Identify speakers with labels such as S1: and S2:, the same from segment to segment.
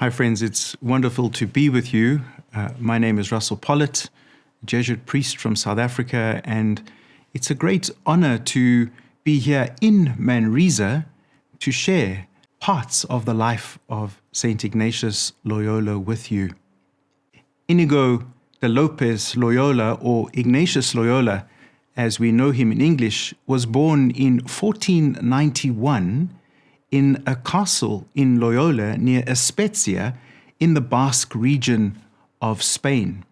S1: Hi friends, it's wonderful to be with you. My name is Russell Pollitt, Jesuit priest from South Africa, and it's a great honor to be here in Manresa to share parts of the life of Saint Ignatius Loyola with you. Inigo de Lopez Loyola, or Ignatius Loyola, as we know him in English, was born in 1491 in a castle in Loyola near Spezia in the Basque region of Spain.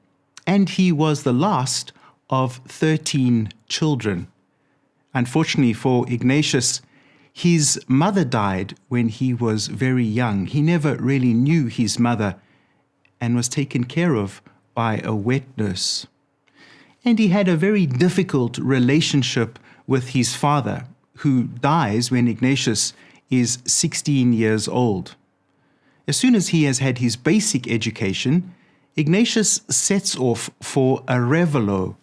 S1: And he was the last of 13 children. Unfortunately for Ignatius, his mother died when he was very young. He never really knew his mother and was taken care of by a wet nurse. And he had a very difficult relationship with his father, who dies when Ignatius is 16 years old. As soon as he has had his basic education, Ignatius sets off for Arevalo,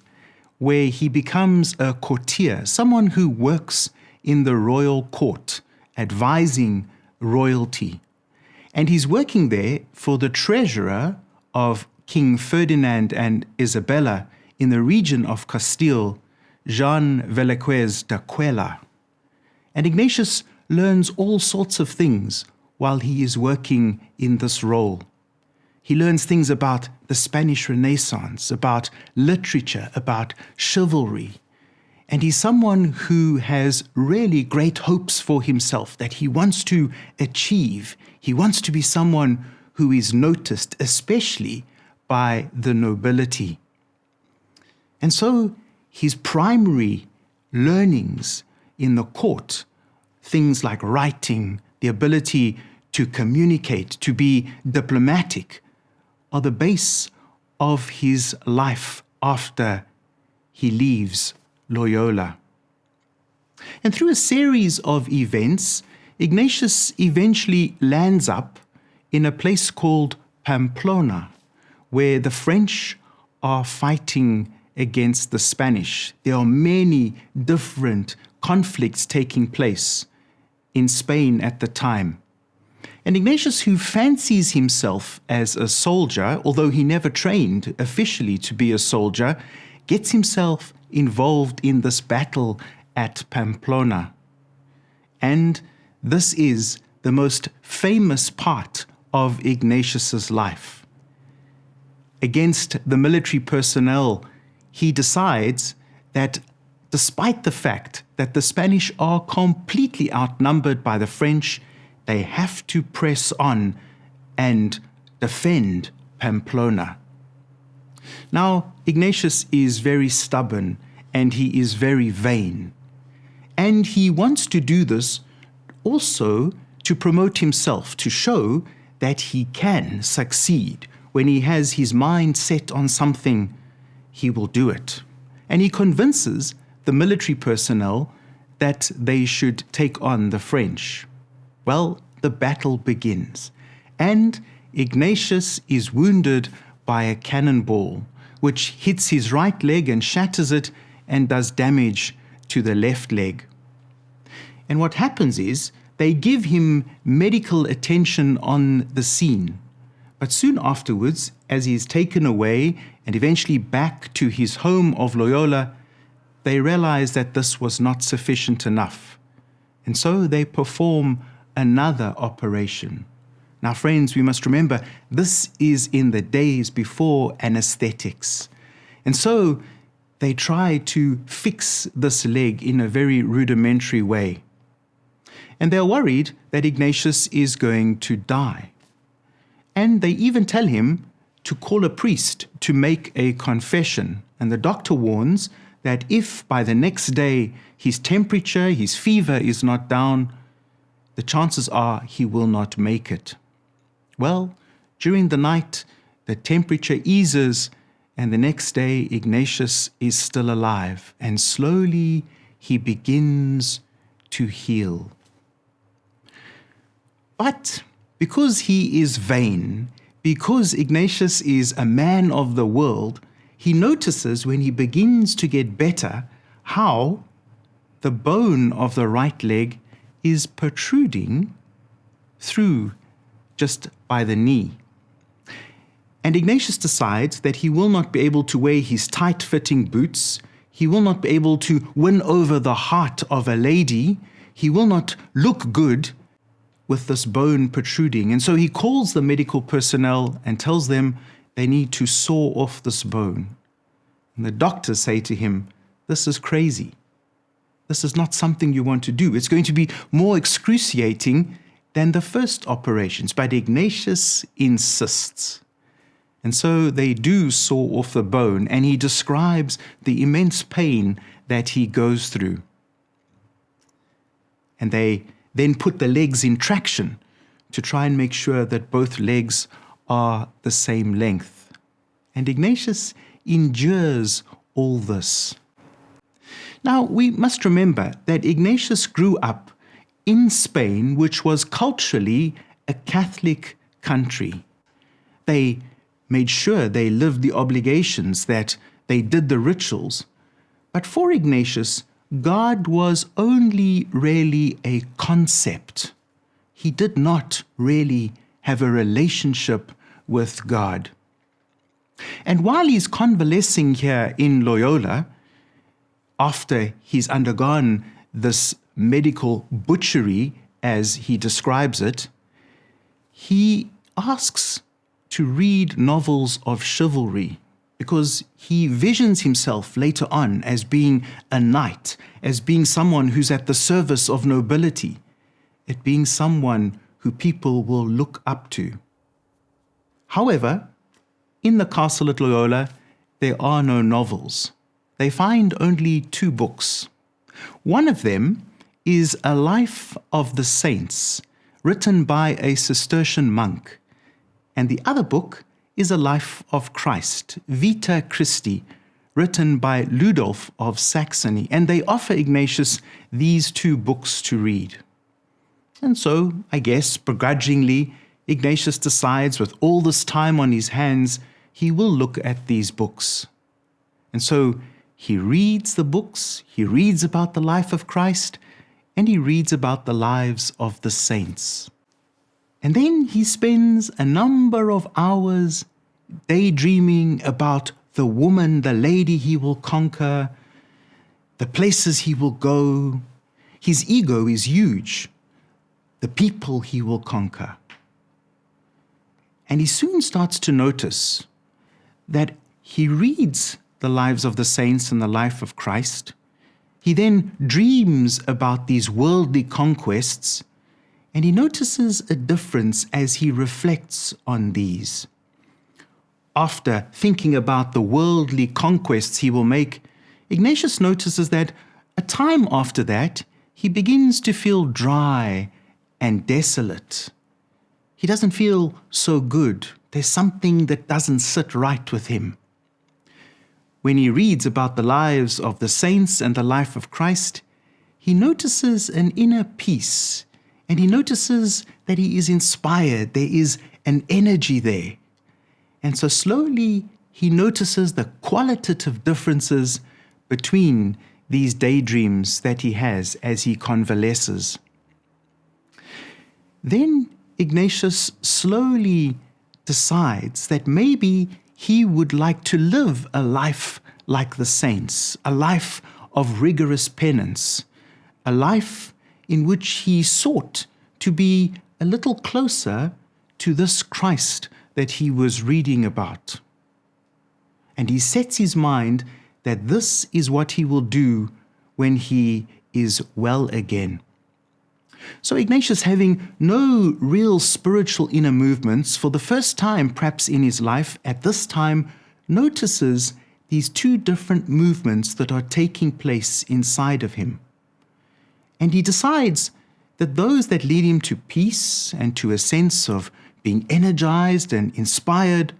S1: where he becomes a courtier, someone who works in the royal court, advising royalty. And he's working there for the treasurer of King Ferdinand and Isabella in the region of Castile, Jean Velázquez de Cuellar. And Ignatius learns all sorts of things while he is working in this role. He learns things about the Spanish Renaissance, about literature, about chivalry. And he's someone who has really great hopes for himself, that he wants to achieve. He wants to be someone who is noticed, especially by the nobility. And so his primary learnings in the court, things like writing, the ability to communicate, to be diplomatic, are the base of his life after he leaves Loyola. And through a series of events, Ignatius eventually lands up in a place called Pamplona, where the French are fighting against the Spanish. There are many different conflicts taking place in Spain at the time. And Ignatius, who fancies himself as a soldier, although he never trained officially to be a soldier, gets himself involved in this battle at Pamplona. And this is the most famous part of Ignatius's life. Against the military personnel, he decides that despite the fact that the Spanish are completely outnumbered by the French, they have to press on and defend Pamplona. Now, Ignatius is very stubborn and he is very vain. And he wants to do this also to promote himself, to show that he can succeed. When he has his mind set on something, he will do it. And he convinces the military personnel that they should take on the French. Well, the battle begins, and Ignatius is wounded by a cannonball, which hits his right leg and shatters it and does damage to the left leg. And what happens is they give him medical attention on the scene. But soon afterwards, as he is taken away and eventually back to his home of Loyola, they realize that this was not sufficient enough. And so they perform another operation. Now, friends, we must remember this is in the days before anesthetics. And so they try to fix this leg in a very rudimentary way. And they're worried that Ignatius is going to die. And they even tell him to call a priest to make a confession. And the doctor warns that if by the next day his temperature, his fever is not down, the chances are he will not make it. Well, during the night, the temperature eases, and the next day Ignatius is still alive, and slowly he begins to heal. But because he is vain, because Ignatius is a man of the world, he notices when he begins to get better how the bone of the right leg is protruding through just by the knee. And Ignatius decides that he will not be able to wear his tight-fitting boots. He will not be able to win over the heart of a lady. He will not look good with this bone protruding. And so he calls the medical personnel and tells them they need to saw off this bone. And the doctors say to him, "This is crazy. This is not something you want to do. It's going to be more excruciating than the first operations." But Ignatius insists. And so they do saw off the bone, and he describes the immense pain that he goes through. And they then put the legs in traction to try and make sure that both legs are the same length. And Ignatius endures all this. Now, we must remember that Ignatius grew up in Spain, which was culturally a Catholic country. They made sure they lived the obligations, that they did the rituals. But for Ignatius, God was only really a concept. He did not really have a relationship with God. And while he's convalescing here in Loyola, after he's undergone this medical butchery, as he describes it, he asks to read novels of chivalry, because he visions himself later on as being a knight, as being someone who's at the service of nobility, as being someone who people will look up to. However, in the castle at Loyola, there are no novels. They find only 2 books. One of them is a life of the saints, written by a Cistercian monk. And the other book is a life of Christ, Vita Christi, written by Ludolf of Saxony. And they offer Ignatius these 2 books to read. And so, I guess, begrudgingly, Ignatius decides, with all this time on his hands, he will look at these books. And so he reads the books, he reads about the life of Christ, and he reads about the lives of the saints. And then he spends a number of hours daydreaming about the woman, the lady he will conquer, the places he will go. His ego is huge, the people he will conquer. And he soon starts to notice that he reads the lives of the saints and the life of Christ. He then dreams about these worldly conquests, and he notices a difference as he reflects on these. After thinking about the worldly conquests he will make, Ignatius notices that a time after that, he begins to feel dry and desolate. He doesn't feel so good. There's something that doesn't sit right with him. When he reads about the lives of the saints and the life of Christ, he notices an inner peace, and he notices that he is inspired. There is an energy there. And so slowly he notices the qualitative differences between these daydreams that he has as he convalesces. Then Ignatius slowly decides that maybe he would like to live a life like the saints, a life of rigorous penance, a life in which he sought to be a little closer to this Christ that he was reading about. And he sets his mind that this is what he will do when he is well again. So Ignatius, having no real spiritual inner movements, for the first time perhaps in his life at this time, notices these 2 different movements that are taking place inside of him. And he decides that those that lead him to peace and to a sense of being energized and inspired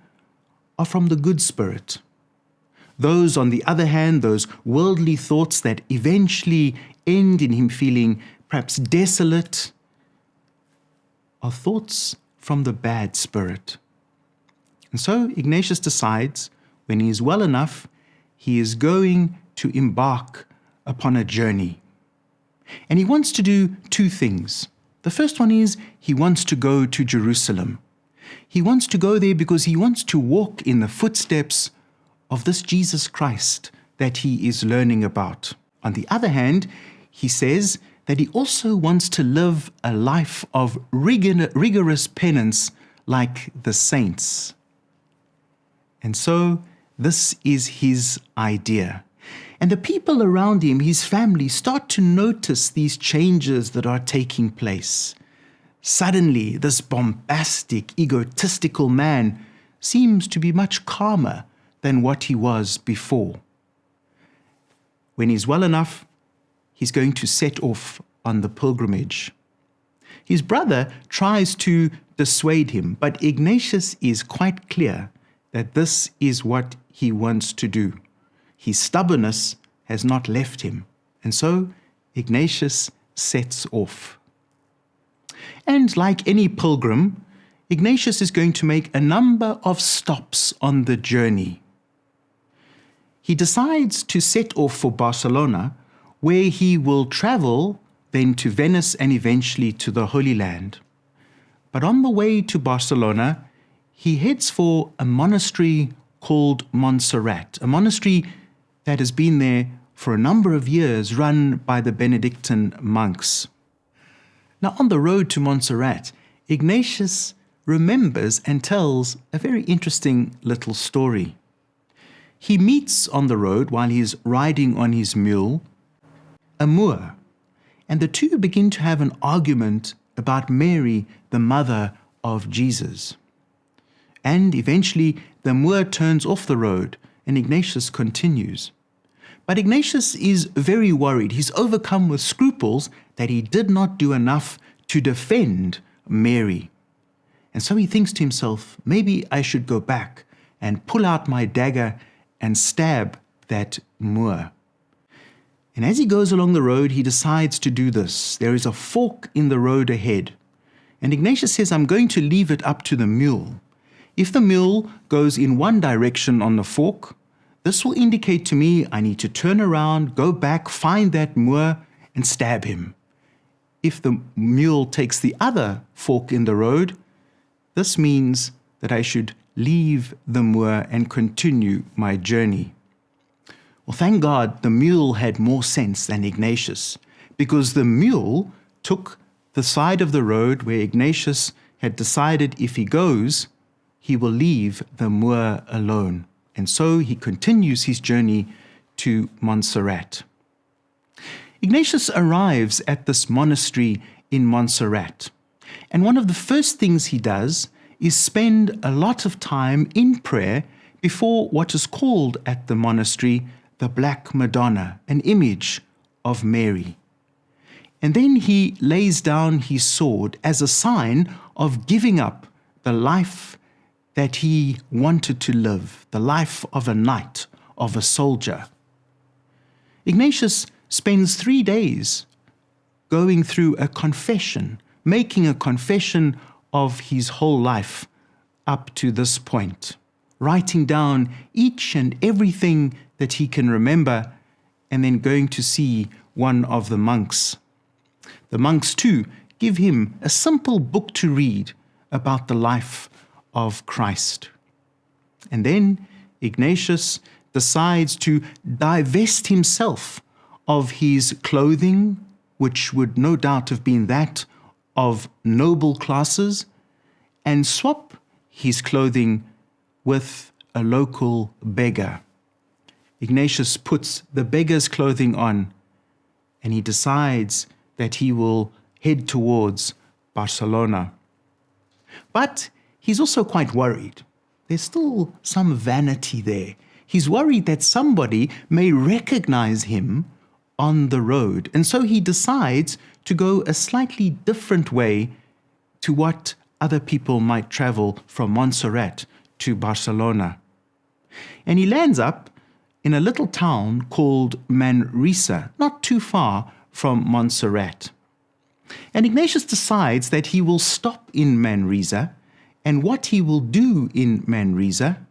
S1: are from the good spirit. Those, on the other hand, those worldly thoughts that eventually end in him feeling perhaps desolate, are thoughts from the bad spirit. And so Ignatius decides, when he is well enough, he is going to embark upon a journey. And he wants to do 2 things. The first one is he wants to go to Jerusalem. He wants to go there because he wants to walk in the footsteps of this Jesus Christ that he is learning about. On the other hand, he says that he also wants to live a life of rigorous penance like the saints. And so this is his idea. And the people around him, his family, start to notice these changes that are taking place. Suddenly, this bombastic, egotistical man seems to be much calmer than what he was before. When he's well enough, he's going to set off on the pilgrimage. His brother tries to dissuade him, but Ignatius is quite clear that this is what he wants to do. His stubbornness has not left him, and so Ignatius sets off. And like any pilgrim, Ignatius is going to make a number of stops on the journey. He decides to set off for Barcelona, where he will travel then to Venice and eventually to the Holy Land. But on the way to Barcelona, he heads for a monastery called Montserrat, a monastery that has been there for a number of years, run by the Benedictine monks. Now, on the road to Montserrat, Ignatius remembers and tells a very interesting little story. He meets on the road, while he is riding on his mule, a Moor, and the two begin to have an argument about Mary, the mother of Jesus. And eventually, the Moor turns off the road, and Ignatius continues. But Ignatius is very worried. He's overcome with scruples that he did not do enough to defend Mary. And so he thinks to himself, maybe I should go back and pull out my dagger and stab that Moor. And as he goes along the road, he decides to do this. There is a fork in the road ahead. And Ignatius says, I'm going to leave it up to the mule. If the mule goes in one direction on the fork, this will indicate to me I need to turn around, go back, find that Moor, and stab him. If the mule takes the other fork in the road, this means that I should leave the Moor and continue my journey. Well, thank God the mule had more sense than Ignatius, because the mule took the side of the road where Ignatius had decided if he goes, he will leave the Moor alone. And so he continues his journey to Montserrat. Ignatius arrives at this monastery in Montserrat. And one of the first things he does is spend a lot of time in prayer before what is called at the monastery the Black Madonna, an image of Mary. And then he lays down his sword as a sign of giving up the life that he wanted to live, the life of a knight, of a soldier. Ignatius spends 3 days going through a confession, making a confession of his whole life up to this point, writing down each and everything that he can remember, and then going to see one of the monks. The monks, too, give him a simple book to read about the life of Christ. And then Ignatius decides to divest himself of his clothing, which would no doubt have been that of noble classes, and swap his clothing with a local beggar. Ignatius puts the beggar's clothing on, and he decides that he will head towards Barcelona. But he's also quite worried. There's still some vanity there. He's worried that somebody may recognize him on the road, and so he decides to go a slightly different way to what other people might travel from Montserrat to Barcelona. And he lands up in a little town called Manresa, not too far from Montserrat. And Ignatius decides that he will stop in Manresa, and what he will do in Manresa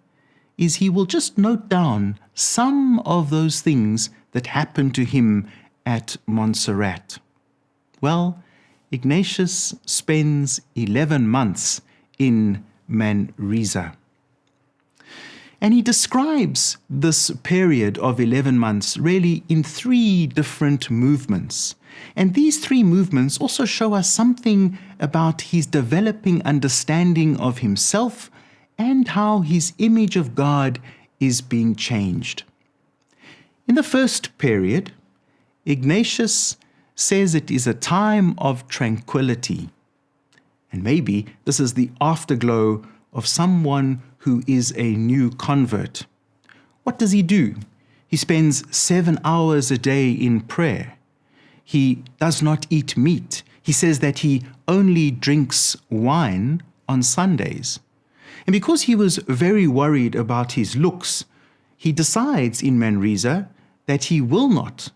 S1: is he will just note down some of those things that happened to him at Montserrat. Well, Ignatius spends 11 months in Manresa. And he describes this period of 11 months really in 3 different movements. And these 3 movements also show us something about his developing understanding of himself and how his image of God is being changed. In the first period, Ignatius says it is a time of tranquility. And maybe this is the afterglow of someone who is a new convert. What does he do? He spends 7 hours a day in prayer. He does not eat meat. He says that he only drinks wine on Sundays. And because he was very worried about his looks, he decides in Manresa that he will not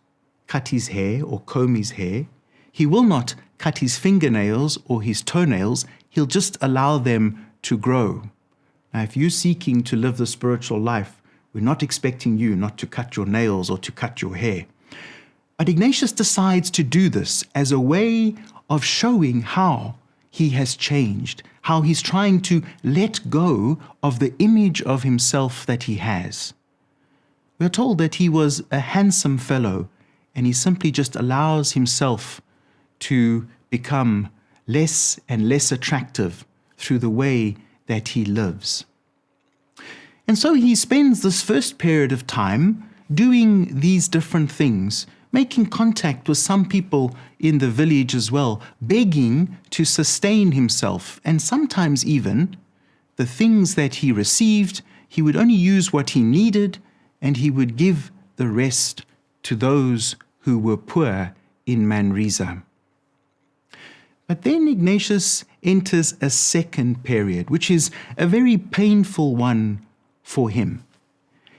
S1: cut his hair or comb his hair. He will not cut his fingernails or his toenails. He'll just allow them to grow. Now, if you're seeking to live the spiritual life, we're not expecting you not to cut your nails or to cut your hair. But Ignatius decides to do this as a way of showing how he has changed, how he's trying to let go of the image of himself that he has. We're told that he was a handsome fellow, and he simply just allows himself to become less and less attractive through the way that he lives. And so he spends this first period of time doing these different things, making contact with some people in the village as well, begging to sustain himself, and sometimes even the things that he received, he would only use what he needed, and he would give the rest to those who were poor in Manresa. But then Ignatius enters a second period, which is a very painful one for him.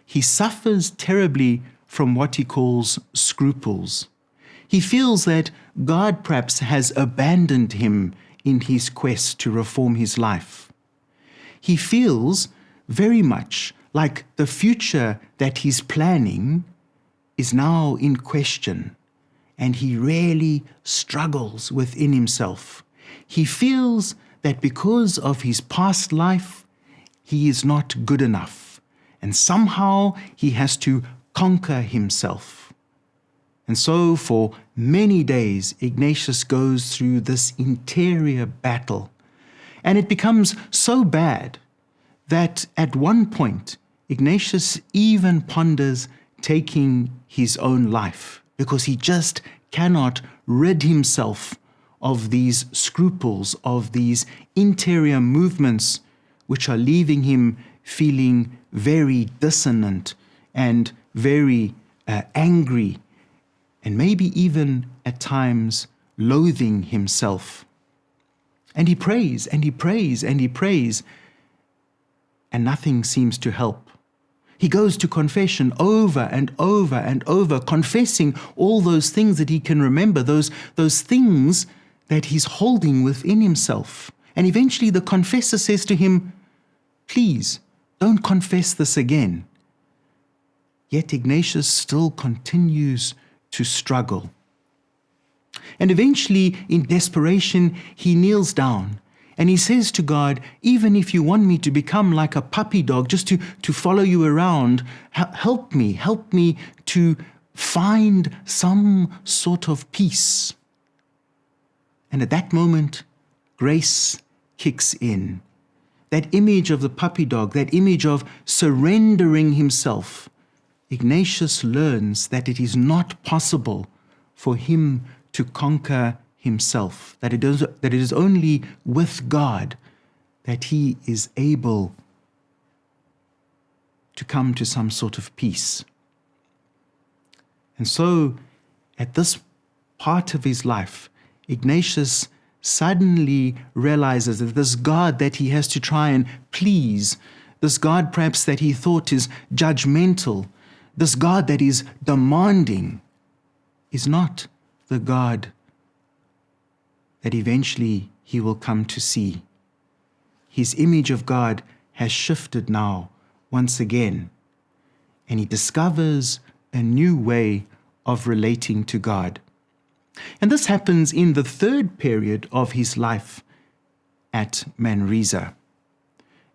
S1: He suffers terribly from what he calls scruples. He feels that God perhaps has abandoned him in his quest to reform his life. He feels very much like the future that he's planning is now in question, and he really struggles within himself. He feels that because of his past life, he is not good enough, and somehow he has to conquer himself. And so for many days, Ignatius goes through this interior battle, and it becomes so bad that at one point, Ignatius even ponders taking his own life because he just cannot rid himself of these scruples, of these interior movements which are leaving him feeling very dissonant and very angry, and maybe even at times loathing himself. And he prays and he prays and he prays, and nothing seems to help. He goes to confession over and over and over, confessing all those things that he can remember, those things that he's holding within himself. And eventually the confessor says to him, "Please, don't confess this again." Yet Ignatius still continues to struggle. And eventually, in desperation, he kneels down and he says to God, "Even if you want me to become like a puppy dog, just to follow you around, help me to find some sort of peace." And at that moment, grace kicks in. That image of the puppy dog, that image of surrendering himself, Ignatius learns that it is not possible for him to conquer himself, that it is only with God that he is able to come to some sort of peace. And so, at this part of his life, Ignatius suddenly realizes that this God that he has to try and please, this God perhaps that he thought is judgmental, this God that is demanding, is not the God that eventually he will come to see. His image of God has shifted now once again, and he discovers a new way of relating to God. And this happens in the third period of his life at Manresa.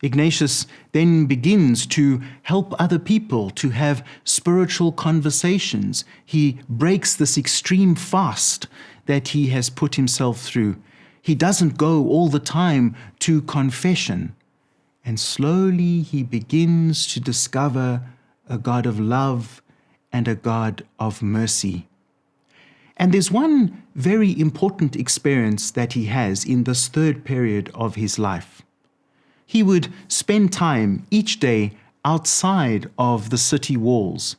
S1: Ignatius then begins to help other people to have spiritual conversations. He breaks this extreme fast that he has put himself through. He doesn't go all the time to confession. And slowly he begins to discover a God of love and a God of mercy. And there's one very important experience that he has in this third period of his life. He would spend time each day outside of the city walls.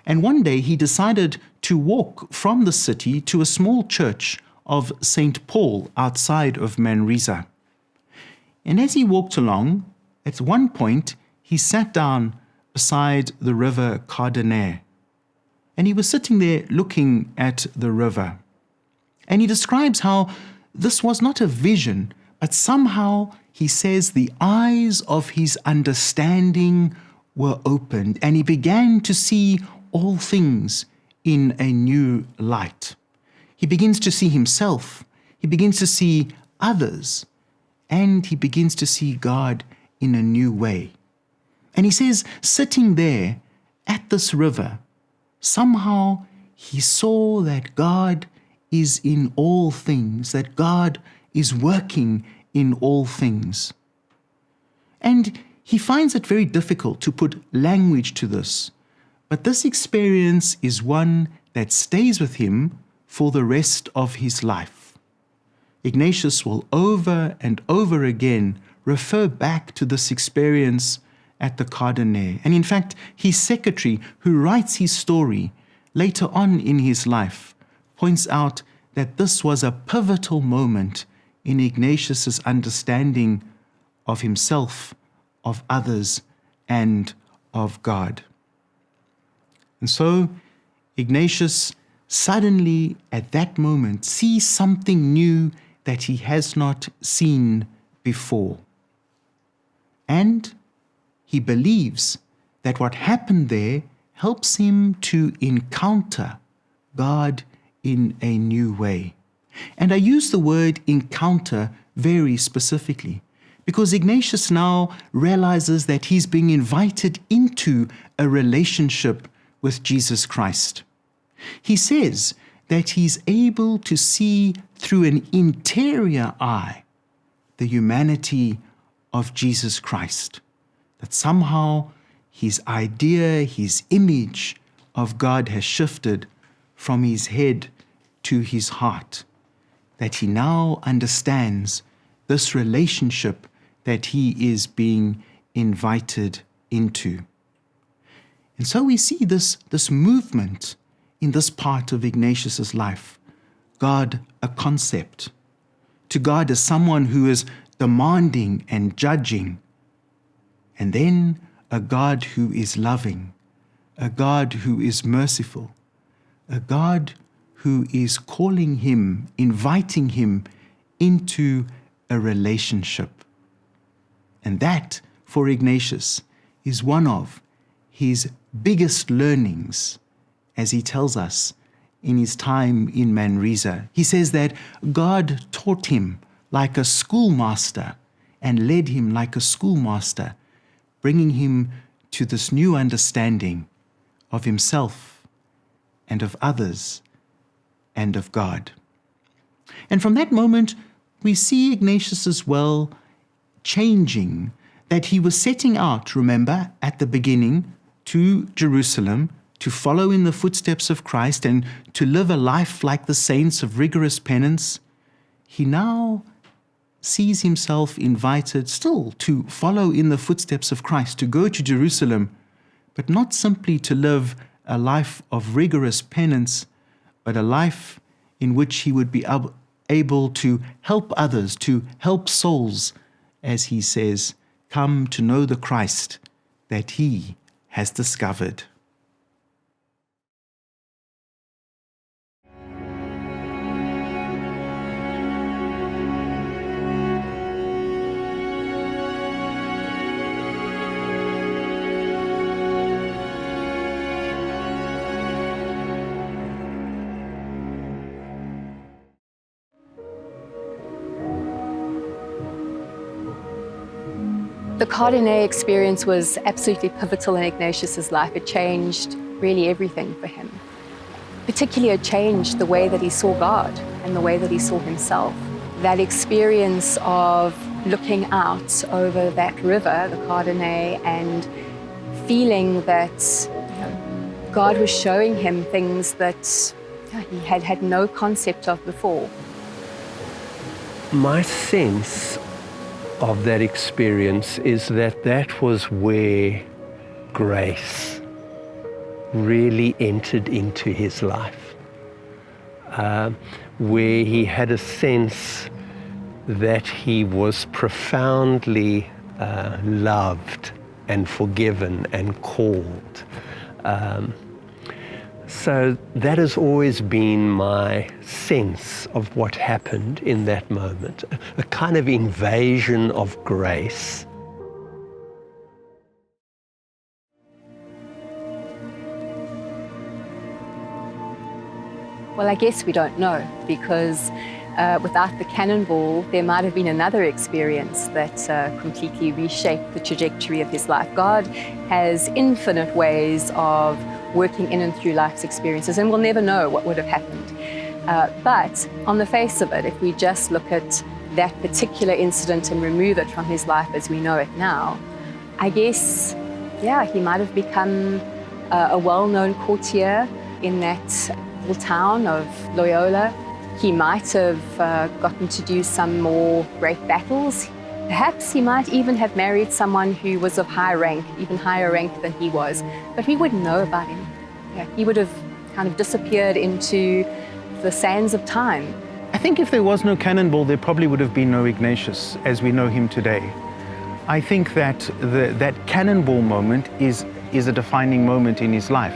S1: And one day he decided to walk from the city to a small church of St. Paul outside of Manresa. And as he walked along, at one point he sat down beside the river Cardener. And he was sitting there looking at the river. And he describes how this was not a vision, but somehow, he says, the eyes of his understanding were opened, and he began to see all things in a new light. He begins to see himself, he begins to see others, and he begins to see God in a new way. And he says, sitting there at this river, somehow he saw that God is in all things, that God is working in all things. And he finds it very difficult to put language to this, but this experience is one that stays with him for the rest of his life. Ignatius will over and over again refer back to this experience at the Cardener. And in fact, his secretary, who writes his story later on in his life, points out that this was a pivotal moment in Ignatius's understanding of himself, of others, and of God. And so Ignatius suddenly at that moment sees something new that he has not seen before. And he believes that what happened there helps him to encounter God in a new way. And I use the word encounter very specifically because Ignatius now realizes that he's being invited into a relationship with Jesus Christ. He says that he's able to see through an interior eye the humanity of Jesus Christ, that somehow his idea, his image of God has shifted from his head to his heart, that he now understands this relationship that he is being invited into. And so we see this movement in this part of Ignatius's life. God a concept, to God as someone who is demanding and judging, and then a God who is loving, a God who is merciful, a God who is calling him, inviting him into a relationship. And that, for Ignatius, is one of his biggest learnings, as he tells us in his time in Manresa. He says that God taught him like a schoolmaster and led him like a schoolmaster, bringing him to this new understanding of himself and of others and of God. And from that moment, we see Ignatius as well changing, that he was setting out, remember, at the beginning to Jerusalem to follow in the footsteps of Christ and to live a life like the saints of rigorous penance. He now sees himself invited still to follow in the footsteps of Christ, to go to Jerusalem, but not simply to live a life of rigorous penance, but a life in which he would be able to help others, to help souls, as he says, come to know the Christ that he has discovered.
S2: The Cardinal experience was absolutely pivotal in Ignatius's life. It changed really everything for him. Particularly, it changed the way that he saw God and the way that he saw himself. That experience of looking out over that river, the Cardinal, and feeling that God was showing him things that he had had no concept of before.
S3: My sense of that experience is that that was where grace really entered into his life, where he had a sense that he was profoundly loved and forgiven and called. So that has always been my sense of what happened in that moment, a kind of invasion of grace.
S2: Well, I guess we don't know, because without the cannonball, there might have been another experience that completely reshaped the trajectory of his life. God has infinite ways of working in and through life's experiences, and we'll never know what would have happened. But on the face of it, if we just look at that particular incident and remove it from his life as we know it now, I guess, yeah, he might have become a well-known courtier in that little town of Loyola. He might have gotten to do some more great battles. Perhaps he might even have married someone who was of high rank, even higher rank than he was, but we wouldn't know about him. Yeah, he would have kind of disappeared into the sands of time.
S1: I think if there was no cannonball, there probably would have been no Ignatius as we know him today. I think that that cannonball moment is a defining moment in his life.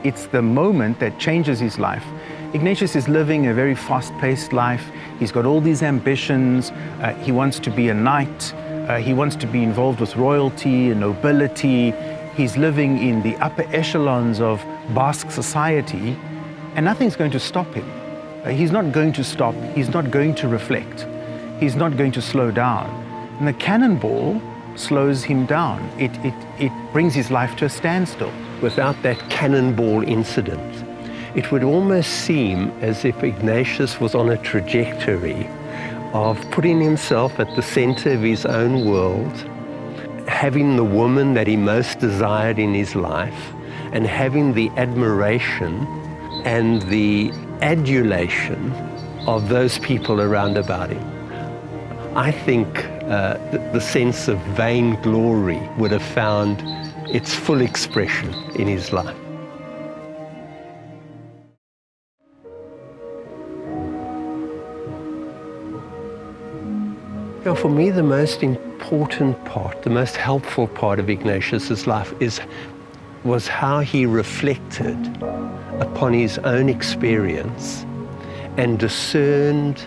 S1: It's the moment that changes his life. Ignatius is living a very fast-paced life. He's got all these ambitions. He wants to be a knight. He wants to be involved with royalty and nobility. He's living in the upper echelons of Basque society, and nothing's going to stop him. He's not going to stop. He's not going to reflect. He's not going to slow down. And the cannonball slows him down. It brings his life to a standstill.
S3: Without that cannonball incident, it would almost seem as if Ignatius was on a trajectory of putting himself at the center of his own world, having the woman that he most desired in his life, and having the admiration and the adulation of those people around about him. I think the sense of vainglory would have found its full expression in his life. Now, for me, the most important part, the most helpful part of Ignatius's life was how he reflected upon his own experience and discerned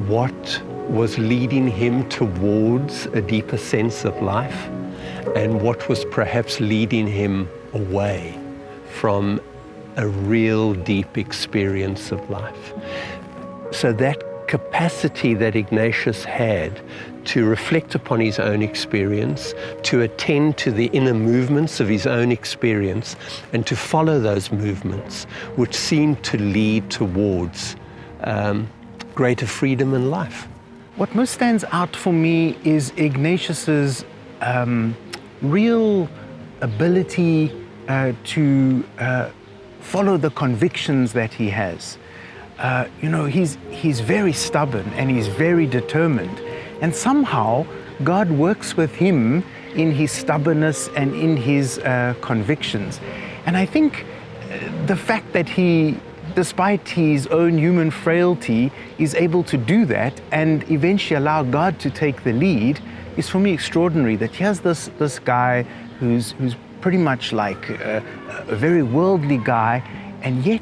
S3: what was leading him towards a deeper sense of life and what was perhaps leading him away from a real deep experience of life. So that capacity that Ignatius had to reflect upon his own experience, to attend to the inner movements of his own experience, and to follow those movements, which seemed to lead towards greater freedom in life.
S1: What most stands out for me is Ignatius's real ability to follow the convictions that he has. He's very stubborn and he's very determined. And somehow God works with him in his stubbornness and in his convictions. And I think the fact that he, despite his own human frailty, is able to do that and eventually allow God to take the lead is for me extraordinary. That here's this guy who's pretty much like a very worldly guy, and yet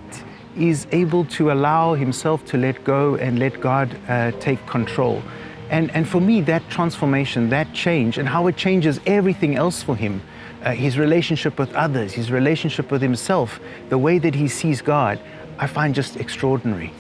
S1: is able to allow himself to let go and let God take control. And for me, that transformation, that change, and how it changes everything else for him, his relationship with others, his relationship with himself, the way that he sees God, I find just extraordinary.